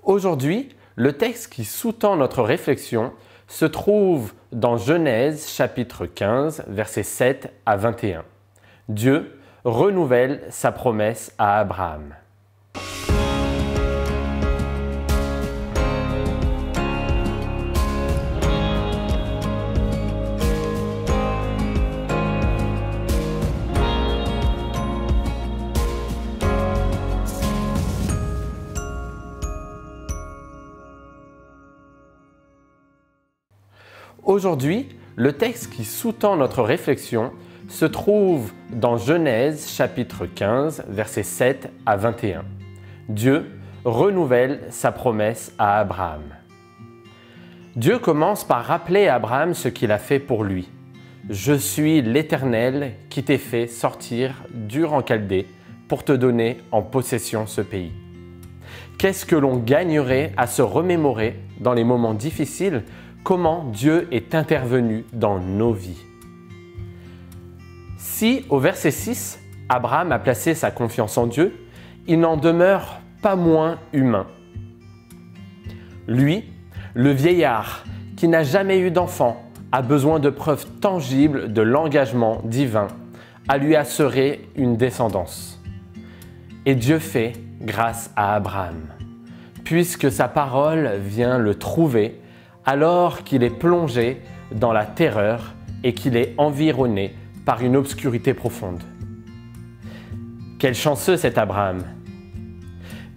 Aujourd'hui, le texte qui sous-tend notre réflexion se trouve dans Genèse chapitre 15, versets 7 à 21. Dieu renouvelle sa promesse à Abraham. Aujourd'hui, le texte qui sous-tend notre réflexion se trouve dans Genèse chapitre 15, versets 7 à 21. Dieu renouvelle sa promesse à Abraham. Dieu commence par rappeler à Abraham ce qu'il a fait pour lui. « Je suis l'Éternel qui t'ai fait sortir d'Ur en Chaldée pour te donner en possession ce pays. » Qu'est-ce que l'on gagnerait à se remémorer dans les moments difficiles comment Dieu est intervenu dans nos vies? Si, au verset 6, Abraham a placé sa confiance en Dieu, il n'en demeure pas moins humain. Lui, le vieillard qui n'a jamais eu d'enfant, a besoin de preuves tangibles de l'engagement divin à lui assurer une descendance. Et Dieu fait grâce à Abraham, puisque sa parole vient le trouver alors qu'il est plongé dans la terreur et qu'il est environné par une obscurité profonde. Quel chanceux cet Abraham!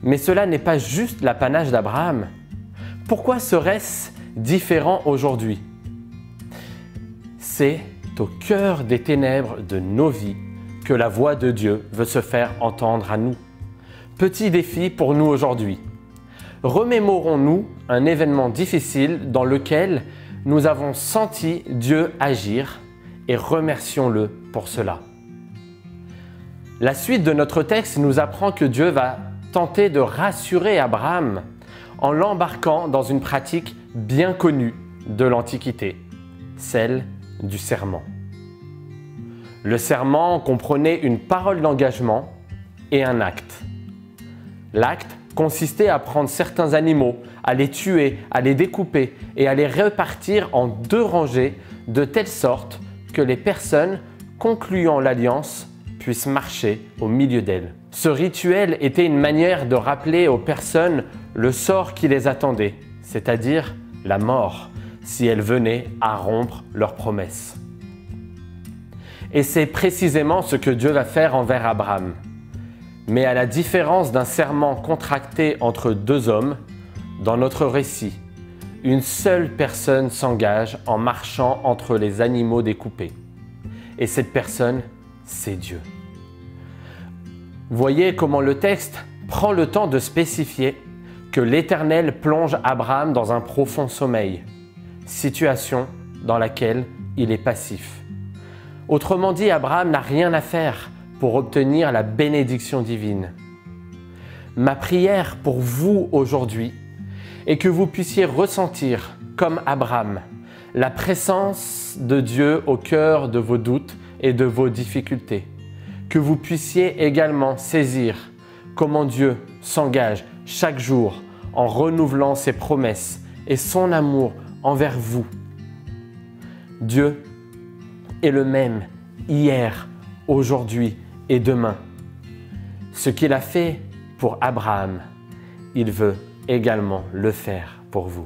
Mais cela n'est pas juste l'apanage d'Abraham. Pourquoi serait-ce différent aujourd'hui? C'est au cœur des ténèbres de nos vies que la voix de Dieu veut se faire entendre à nous. Petit défi pour nous aujourd'hui. Remémorons-nous un événement difficile dans lequel nous avons senti Dieu agir et remercions-le pour cela. La suite de notre texte nous apprend que Dieu va tenter de rassurer Abraham en l'embarquant dans une pratique bien connue de l'Antiquité, celle du serment. Le serment comprenait une parole d'engagement et un acte. L'acte consistait à prendre certains animaux, à les tuer, à les découper et à les répartir en 2 rangées de telle sorte que les personnes concluant l'alliance puissent marcher au milieu d'elles. Ce rituel était une manière de rappeler aux personnes le sort qui les attendait, c'est-à-dire la mort, si elles venaient à rompre leur promesse. Et c'est précisément ce que Dieu va faire envers Abraham. Mais à la différence d'un serment contracté entre 2 hommes, dans notre récit, une seule personne s'engage en marchant entre les animaux découpés. Et cette personne, c'est Dieu. Voyez comment le texte prend le temps de spécifier que l'Éternel plonge Abraham dans un profond sommeil, situation dans laquelle il est passif. Autrement dit, Abraham n'a rien à faire pour obtenir la bénédiction divine. Ma prière pour vous aujourd'hui est que vous puissiez ressentir, comme Abraham, la présence de Dieu au cœur de vos doutes et de vos difficultés. Que vous puissiez également saisir comment Dieu s'engage chaque jour en renouvelant ses promesses et son amour envers vous. Dieu est le même hier, aujourd'hui et demain. Ce qu'il a fait pour Abraham, il veut également le faire pour vous.